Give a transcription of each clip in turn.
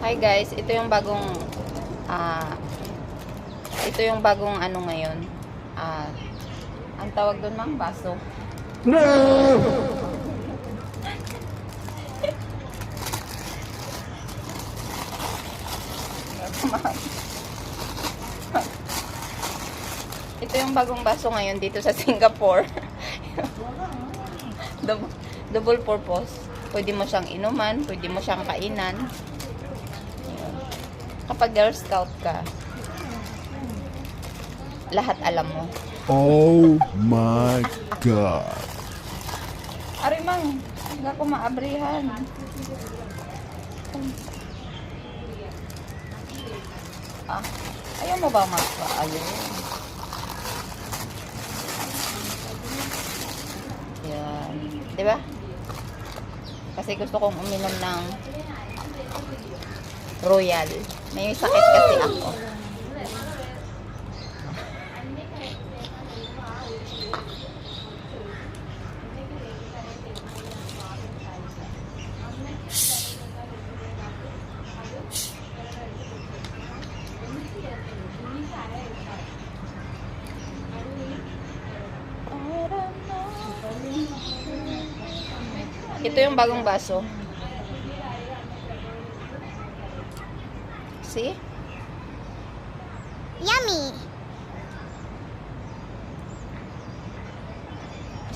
Hi guys, ito yung bagong ano ngayon. Ang tawag doon mang baso. No! Ito yung bagong baso ngayon dito sa Singapore. Double purpose. Pwede mo siyang inuman, pwede mo siyang kainan. Ayun. Kapag Girl Scout ka, lahat alam mo. Oh my God. Ari mang, hindi ako maabrihan. Ayaw mo ba ayaw. Yan. Diba? Kasi gusto kong uminom ng Royal. May sakit kasi ako. Ito yung bagong baso. See? Yummy!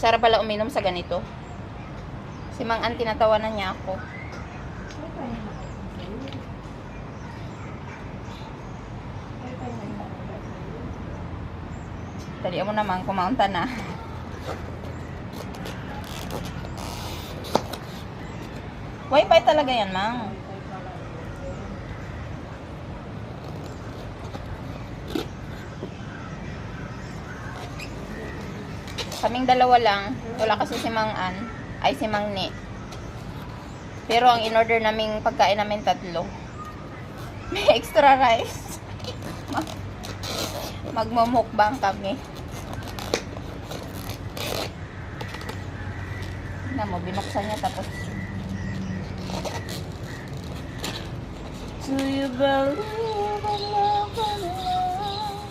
Sarap pala uminom sa ganito. Si Mang An, tinatawanan niya ako. Talian mo naman, kumaunta na. Wi-Fi talaga yan, Mang. Kaming dalawa lang. Wala kasi si Mang An. Ay, si Mang Ni. Pero ang in-order naming pagkain namin 3. May extra rice. Magmumukbang kami. Na mo, binuksan niya tapos do you believe in love and love?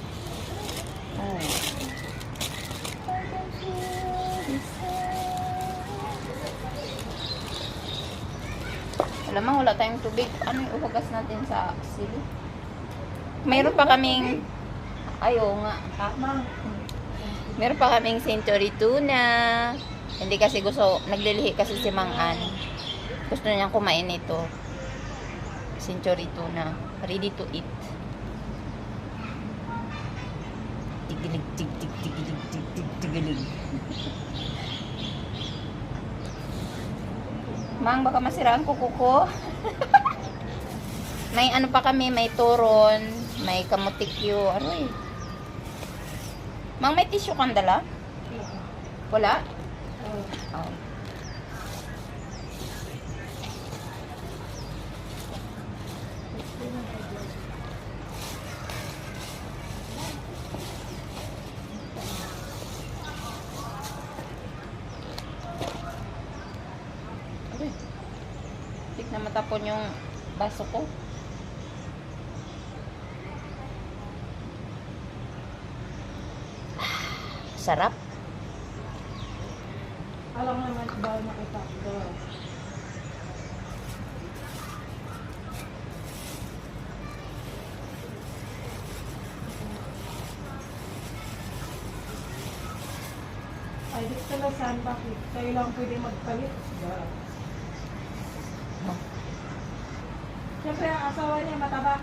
Oh. I can feel this love. Alam mo, wala tayong tubig. Ano yung uhugas natin sa sili? Mayroon pa kaming nga. Meron pa kaming century tuna. Hindi kasi naglilihi kasi si Mang An. Gusto niyang kumain ito. Century tuna. Ready to eat. Tigilig, tigilig. Mang, baka masiraan ko kuko. May ano pa kami, may turon, may kamutikyo. Ano eh? Mang, may tissue kang dala? Wala? Oh. Tik na matapon yung baso ko. Sarap. Alam naman ba nakita ko. Ay, dito na Santa Cruz. Kayo lang pwede magpalit. Siyempre, ang asawa niya mataba.